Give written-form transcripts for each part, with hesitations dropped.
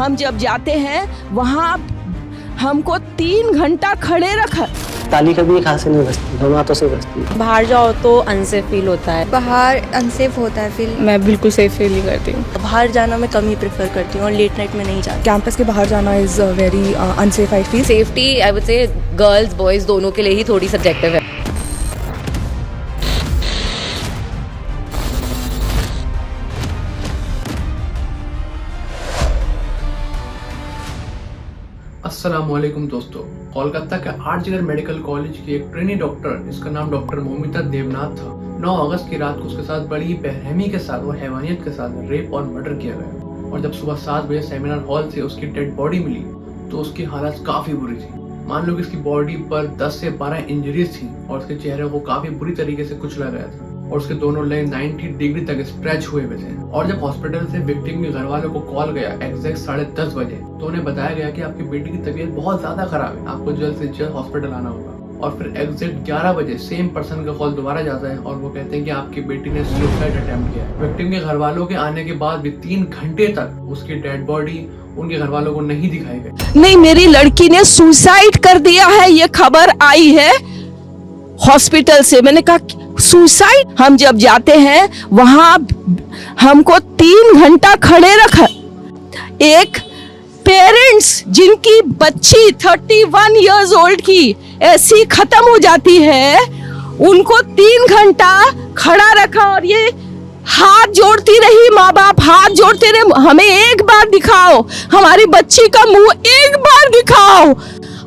हम जब जाते हैं वहाँ हमको 3 घंटा खड़े रखा। ताली कभी एक हाथ से नहीं बजती, दोनों हाथों से बजती है। बाहर जाओ तो अनसेफ फील होता है। बाहर अनसेफ होता है फील। मैं बिल्कुल सेफ फील नहीं करती हूँ। बाहर जाना मैं कम ही प्रेफर करती हूँ और लेट नाइट में नहीं जाती। कैंपस के बाहर जाना is very unsafe I feel. Safety I would say girls boys दोनों के लिए ही थोड़ी सब्जेक्टिव है। अस्सलामुअलैकुम दोस्तों, कोलकाता के आर्जिगर मेडिकल कॉलेज की एक ट्रेनी डॉक्टर जिसका नाम डॉक्टर मोमिता देवनाथ था, 9 अगस्त की रात को उसके साथ बड़ी ही बेरहमी के साथ और हैवानियत के साथ रेप और मर्डर किया गया। और जब सुबह 7 बजे सेमिनार हॉल से उसकी डेड बॉडी मिली तो उसकी हालत काफी बुरी थी। मान लो कि इसकी बॉडी पर 10 से 12 इंजरीज थी और उसके चेहरे को काफी बुरी तरीके से कुचला गया था और उसके दोनों लेग 90 डिग्री तक स्ट्रेच हुए हुए थे। और जब हॉस्पिटल से विक्टिम के घर वालों को कॉल गया एग्जैक्ट 10:30 बजे तो उन्हें बताया गया कि आपकी बेटी की तबीयत बहुत ज्यादा खराब है, आपको जल्द से जल्द हॉस्पिटल आना होगा। और फिर एग्जैक्ट 11 बजे सेम पर्सन का कॉल दोबारा जाता है और वो कहते हैं कि आपकी बेटी ने सुसाइड अटेम्प्ट किया है। विक्टिम के घर वालों के आने के बाद भी 3 घंटे तक उसकी डेड बॉडी उनके घर वालों को नहीं दिखाई गई। नहीं, मेरी लड़की ने सुसाइड कर दिया है, ये खबर आई है हॉस्पिटल से। मैंने कहा सुसाइड? हम जब जाते हैं वहाँ हमको 3 घंटा खड़े रखा। एक पेरेंट्स जिनकी बच्ची 31 इयर्स ओल्ड की ऐसी खत्म हो जाती है, उनको 3 घंटा खड़ा रखा और ये हाथ जोड़ती रही, माँ बाप हाथ जोड़ते रहे, हमें एक बार दिखाओ, हमारी बच्ची का मुंह एक बार दिखाओ।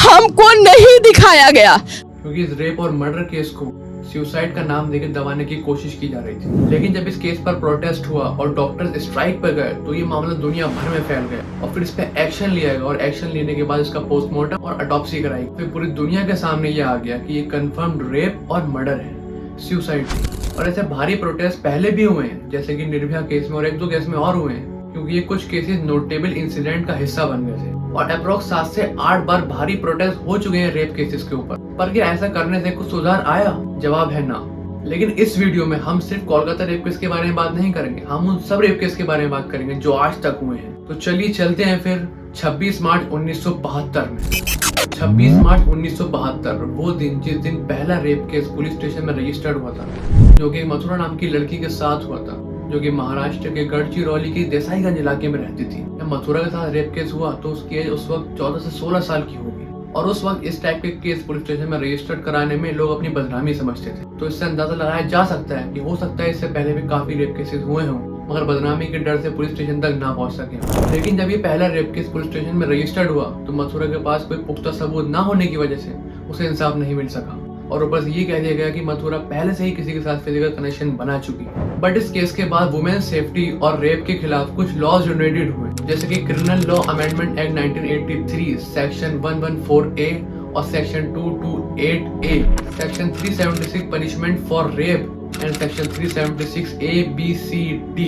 हमको नहीं दिखाया गया क्योंकि इस रेप और मर्डर केस को सुसाइड का नाम देकर दबाने की कोशिश की जा रही थी। लेकिन जब इस केस पर प्रोटेस्ट हुआ और डॉक्टर्स स्ट्राइक पर गए तो ये मामला दुनिया भर में फैल गया और फिर इस पे एक्शन लिया गया और एक्शन लेने के बाद इसका पोस्टमार्टम और ऑटोप्सी कराई। फिर पूरी दुनिया के सामने ये आ गया कि ये कंफर्म्ड रेप और मर्डर है, सुसाइड। और ऐसे भारी प्रोटेस्ट पहले भी हुए हैं, जैसे कि निर्भया केस में और 1-2 केस में और हुए हैं, क्योंकि ये कुछ केसेस नोटेबल इंसिडेंट का हिस्सा बन गए थे। और अप्रोक्स 7 से 8 बार भारी प्रोटेस्ट हो चुके हैं रेप केसेस के ऊपर। पर क्या ऐसा करने से कुछ सुधार आया? जवाब है ना। लेकिन इस वीडियो में हम सिर्फ कोलकाता रेप केस के बारे में बात नहीं करेंगे, हम उन सब रेप केस के बारे में बात करेंगे जो आज तक हुए हैं। तो चलिए चलते हैं फिर 26 मार्च 1972 में। 26 मार्च 1972 वो दिन जिस दिन पहला रेप केस पुलिस स्टेशन में रजिस्टर्ड हुआ था, जो कि मथुरा नाम की लड़की के साथ हुआ था, जो कि महाराष्ट्र के गढ़चिरौली के देसाईगंज इलाके में रहती थी। जब मथुरा के साथ रेप केस हुआ तो उसकी एज उस वक्त 14 से 16 साल की होगी। और उस वक्त इस टाइप के केस पुलिस स्टेशन में रजिस्टर्ड कराने में लोग अपनी बदनामी समझते थे। तो इससे अंदाजा लगाया जा सकता है कि हो सकता है इससे पहले भी काफी रेप केसेस हुए हों, मगर बदनामी के डर से पुलिस स्टेशन तक ना पहुंच सके। लेकिन जब ये पहला रेप केस पुलिस स्टेशन में रजिस्टर्ड हुआ तो मथुरा के पास कोई पुख्ता सबूत ना होने की वजह से उसे इंसाफ नहीं मिल सका और ऊपर से ये कह दिया गया कि मथुरा पहले से ही किसी के साथ फिजिकल कनेक्शन बना चुकी है। बट इस केस के बाद वुमेन सेफ्टी और रेप के खिलाफ कुछ लॉज जनरेटेड हुए, जैसे कि criminal law amendment act 1983 section 114A और section 228A, section 376 punishment for rape and section 376 ABCD।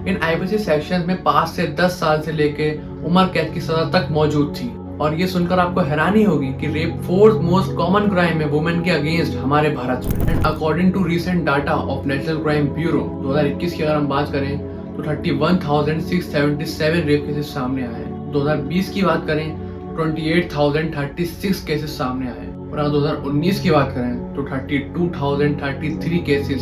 In IPC section में 5 से 10 साल से लेके उम्र कैद की सजा तक मौजूद थी। और ये सुनकर आपको हैरानी होगी कि rape 4th most common crime है वुमेन के अगेंस्ट हमारे भारत में। And according to recent data of national crime bureau 2021 की अगर हम बात करें तो 31,677 रेप केसेस सामने आए हैं। 2020 की बात करें 28,036 केसेस सामने आए हैं और अगर 2019 की बात करें तो 32,033 केसेस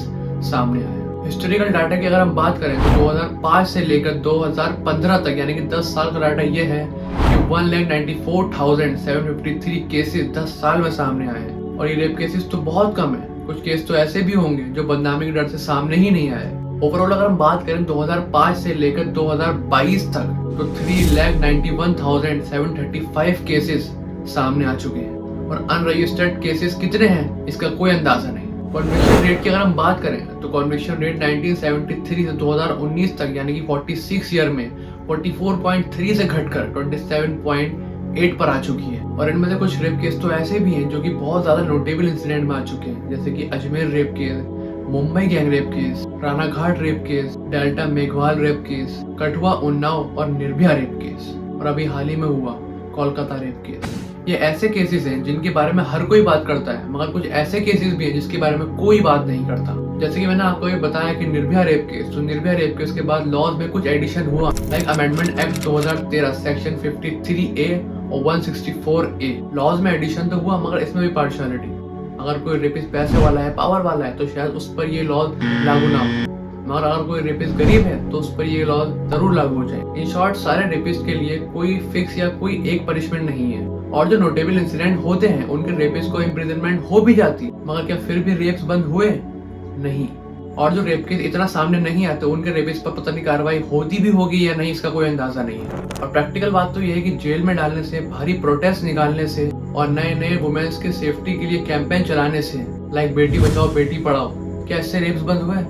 सामने आए। हिस्टोरिकल डाटा की अगर हम बात करें तो 2005 से लेकर 2015 तक यानी कि 10 साल का डाटा ये है कि 1,94,753 केसेस 10 साल में सामने आए हैं। और ये रेप केसेस तो बहुत कम है, कुछ केस तो ऐसे भी होंगे जो बदनामी के डर से सामने ही नहीं आए। ओवरऑल अगर हम बात करें 2005 से लेकर 2022 तक तो 3,91,735 केसेस सामने आ चुके हैं। और अनरजिस्टर्ड केसेस कितने हैं इसका कोई अंदाजा नहीं। कॉन्विक्शन रेट की अगर हम बात करें तो कॉन्विक्शन रेट 1973 से 2019 तक यानी कि 46 ईयर में 44.3 से घटकर 27.8 पर आ चुकी है। और इनमें से कुछ रेप केस तो ऐसे भी हैं जो कि बहुत ज्यादा नोटेबल इंसिडेंट में आ चुके हैं, जैसे कि Ajmer rape case, Mumbai gang rape case, Ranaghat rape case, delta Meghwal rape case, Kathua Unnao और निर्भया रेप केस, और अभी हाल ही में हुआ कोलकाता रेप केस। ये ऐसे केसेस हैं जिनके बारे में हर कोई बात करता है, मगर कुछ ऐसे केसेस भी हैं जिसके बारे में कोई बात नहीं करता। जैसे कि मैंने आपको ये बताया कि निर्भया रेप केस, तो निर्भया रेप केस के बाद लॉज में कुछ एडिशन हुआ, like amendment act 2013 section 53A और 164A। लॉज में एडिशन तो हुआ, मगर इसमें भी पार्शियलिटी। अगर कोई रेपिस्ट पैसे वाला है, पावर वाला है, तो शायद उस पर ये लॉज लागू ना हो, मगर अगर कोई रेपिस्ट गरीब है तो उस पर ये लॉ जरूर लागू हो जाए। इन शॉर्ट, सारे रेपिस्ट के लिए कोई फिक्स या कोई एक पनिशमेंट नहीं है, और जो नोटेबल इंसिडेंट होते हैं उनके रेपिस्ट को इम्प्रिजनमेंट हो भी जाती, मगर क्या फिर भी रेप्स बंद हुए? नहीं। और जो रेप केस इतना सामने नहीं आते उनके रेपिस्ट पर पता नहीं कार्रवाई होती भी होगी या नहीं, इसका कोई अंदाजा नहीं है। और प्रैक्टिकल बात तो यह है कि जेल में डालने से, भारी प्रोटेस्ट निकालने से और नए नए वुमेन्स के सेफ्टी के लिए कैंपेन चलाने से, लाइक बेटी बचाओ बेटी पढ़ाओ, क्या इससे रेप्स बंद हुए?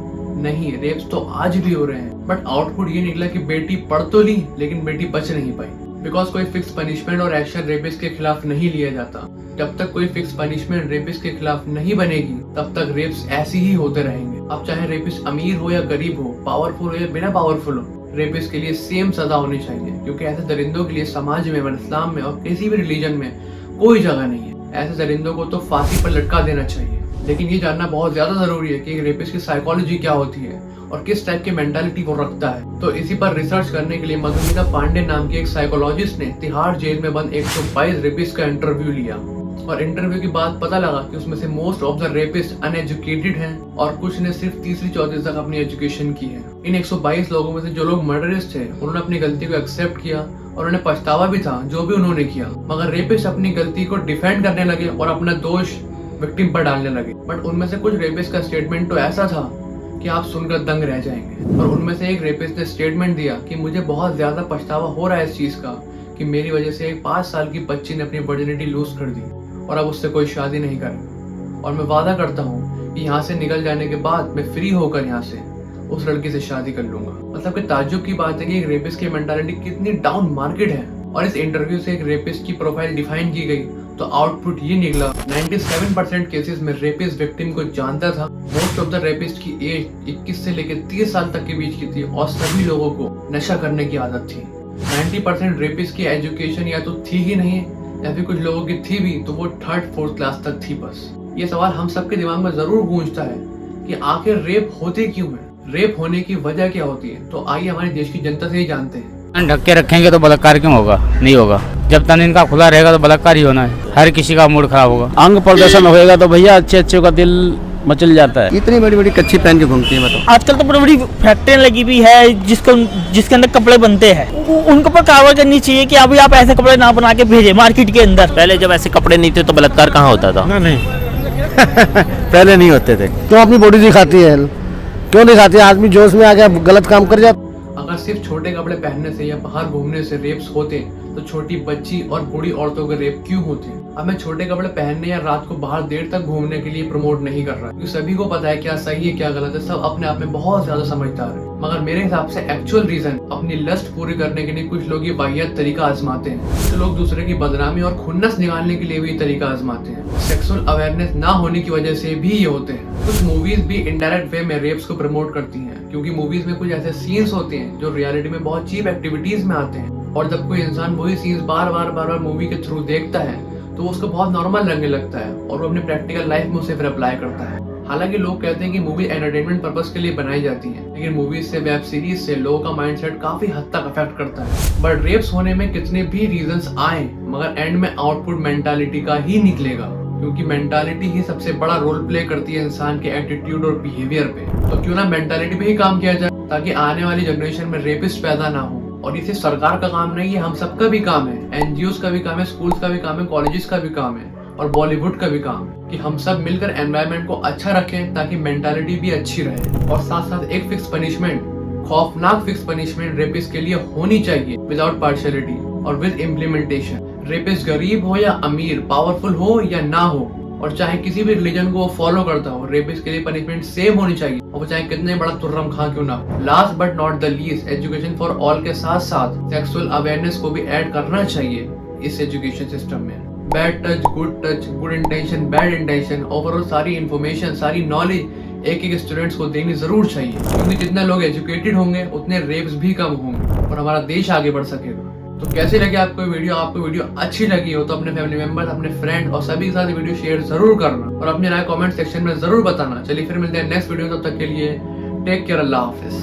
नहीं, रेप्स तो आज भी हो रहे हैं। बट आउटपुट ये निकला कि बेटी पढ़ तो ली लेकिन बेटी बच नहीं पाई, बिकॉज कोई फिक्स पनिशमेंट और एक्शन रेपिस्ट के खिलाफ नहीं लिया जाता। जब तक कोई फिक्स पनिशमेंट रेपिस्ट के खिलाफ नहीं बनेगी तब तक रेप्स ऐसे ही होते रहेंगे। अब चाहे रेपिस्ट अमीर हो या गरीब हो, पावरफुल हो या बिना पावरफुल हो, रेपिस्ट के लिए सेम सजा होनी चाहिए, क्योंकि ऐसे दरिंदों के लिए समाज में, इस्लाम में और किसी भी रिलीजन में कोई जगह नहीं है। ऐसे दरिंदों को तो फांसी पर लटका देना चाहिए। लेकिन ये जानना बहुत ज्यादा जरूरी है कि रेपिस्ट की साइकोलॉजी क्या होती है और किस टाइप की मेंटालिटी वो रखता है। तो इसी पर रिसर्च करने के लिए मधुमिता पांडे नाम की एक साइकोलॉजिस्ट ने तिहाड़ जेल में बंद 122 रेपिस्ट का इंटरव्यू लिया, और इंटरव्यू के बाद पता लगा कि उसमें से most of the rapist uneducated हैं और कुछ ने सिर्फ तीसरी चौथी तक अपनी एजुकेशन की है। इन 122 लोगों में से जो लोग मर्डरिस्ट थे उन्होंने अपनी गलती को एक्सेप्ट किया और उन्हें पछतावा भी था जो भी उन्होंने किया, मगर रेपिस्ट अपनी गलती को डिफेंड करने लगे और अपना दोष विक्टिम पर डालने लगे। बट उनमें से कुछ रेपिस्ट का स्टेटमेंट तो ऐसा था कि आप सुनकर दंग रह जाएंगे। और उनमें से एक रेपिस्ट ने स्टेटमेंट दिया कि मुझे बहुत ज्यादा पछतावा हो रहा है इस चीज का कि मेरी वजह से एक 5 साल की बच्ची ने अपनी वर्जिनिटी लूज कर दी और अब उससे कोई शादी नहीं कर, और मैं वादा करता हूँ कि यहाँ से निकल जाने के बाद मैं फ्री होकर यहाँ से उस लड़की से शादी कर लूंगा। मतलब कि ताज्जुब की बात है कि एक रेपिस्ट की मेंटालिटी कितनी डाउन मार्केट है। और इस इंटरव्यू से एक रेपिस्ट की प्रोफाइल डिफाइन की गई तो आउटपुट ये निकला 97% केसेस में रेपिस्ट विक्टिम को जानता था। मोस्ट ऑफ द रेपिस्ट की एज 21 से लेकर 30 साल तक के बीच की थी और सभी लोगों को नशा करने की आदत थी। 90% रेपिस्ट की एजुकेशन या तो थी ही नहीं या फिर कुछ लोगों की थी भी तो वो 3rd 4th क्लास तक थी बस। ये सवाल हम सबके दिमाग में जरूर गूंजता है कि आखिर रेप होते क्यों है, रेप होने की वजह क्या होती है। तो आइए हमारे देश की जनता से ही जानते हैं। ढक के रखेंगे तो बलात्कार क्यों होगा? नहीं होगा। जब तक इनका खुला रहेगा तो बलात्कार ही होना है। हर किसी का मूड खराब होगा। अंग प्रदर्शन होएगा तो भैया अच्छे अच्छे का दिल मचल जाता है। इतनी बड़ी बड़ी कच्ची पहन के घूमती है। बताओ, आजकल तो बड़ी बड़ी फैक्ट्रियाँ लगी हुई है जिसके अंदर कपड़े बनते हैं। उनके ऊपर कार्रवाई करनी चाहिए कि अभी आप ऐसे कपड़े ना बना के भेजे मार्केट के अंदर। पहले जब ऐसे कपड़े नहीं थे तो बलात्कार कहाँ होता था? नहीं पहले नहीं होते थे। क्यों अपनी बॉडी दिखाती है? क्यों दिखाती है? आदमी जोश में आ गया गलत काम कर जाता। अगर सिर्फ छोटे कपड़े पहनने से या बाहर घूमने से रेप्स होते तो छोटी बच्ची और बूढ़ी औरतों के रेप क्यों होते? अब मैं छोटे कपड़े पहनने या रात को बाहर देर तक घूमने के लिए प्रमोट नहीं कर रहा, क्योंकि सभी को पता है क्या सही है क्या गलत है, सब अपने आप में बहुत ज्यादा समझदार है। मगर मेरे हिसाब से एक्चुअल रीजन अपनी लस्ट पूरी करने के लिए कुछ लोग ये वाहियात तरीका आजमाते हैं। कुछ लोग दूसरे की बदनामी और खुन्नस निकालने के लिए भी तरीका आजमाते हैं। सेक्सुअल अवेयरनेस ना होने की वजह से भी ये होते हैं। कुछ मूवीज भी इनडायरेक्ट वे में रेप्स को प्रमोट करती हैं, क्योंकि मूवीज में कुछ ऐसे सीन्स होते हैं जो रियलिटी में बहुत चीप एक्टिविटीज में आते हैं, और जब कोई इंसान वही सीन्स बार बार मूवी के थ्रू देखता है तो उसको बहुत नॉर्मल लगने लगता है और वो अपनी प्रैक्टिकल लाइफ में उसे फिर अप्लाई करता है। हालांकि लोग कहते हैं कि मूवी एंटरटेनमेंट पर्पस के लिए बनाई जाती है, लेकिन मूवीज से, वेब सीरीज से लोगों का माइंडसेट काफी हद तक अफेक्ट करता है। बट रेप्स होने में कितने भी रीजंस आए मगर एंड में आउटपुट मेंटालिटी का ही निकलेगा, क्योंकि मेंटालिटी ही सबसे बड़ा रोल प्ले करती है इंसान के एटीट्यूड और बिहेवियर पे। तो क्यों ना मेंटालिटी पे ही काम किया जाए ताकि आने वाली जनरेशन में रेपिस्ट पैदा ना हो। और इसे सरकार का काम नहीं है, हम सबका भी काम है, एनजीओस का भी काम है, स्कूल्स का भी काम है, कॉलेजेस का भी काम है और बॉलीवुड का भी काम है कि हम सब मिलकर एनवायरनमेंट को अच्छा रखें ताकि मेंटालिटी भी अच्छी रहे। और साथ साथ एक फिक्स पनिशमेंट, खौफनाक फिक्स पनिशमेंट रेपिस्ट के लिए होनी चाहिए विदाउट पार्शियलिटी और विद इम्प्लीमेंटेशन। रेपिस्ट गरीब हो या अमीर, पावरफुल हो या ना हो, और चाहे किसी भी रिलीजन को वो फॉलो करता हो, रेपिस्ट के लिए पनिशमेंट सेम होनी चाहिए, और वो चाहे कितने बड़ा तुर्रम खां क्यों ना हो। Last but not the least, education for all के साथ साथ सेक्सुअल अवेयरनेस को भी ऐड करना चाहिए इस एजुकेशन सिस्टम में। Bad touch, good intention, bad intention, overall सारी इन्फॉर्मेशन, सारी नॉलेज एक एक स्टूडेंट्स को देनी जरूर चाहिए, क्योंकि जितने लोग एजुकेटेड होंगे उतने रेप्स भी कम होंगे और हमारा देश आगे बढ़ सकेगा। तो कैसी लगी आपको वीडियो अच्छी लगी हो तो अपने फैमिली मेंबर्स, अपने फ्रेंड और सभी के साथ वीडियो शेयर जरूर करना और अपने राय कमेंट सेक्शन में जरूर बताना। चलिए फिर मिलते हैं नेक्स्ट वीडियो, तब तक के लिए टेक केयर, अल्लाह हाफिज।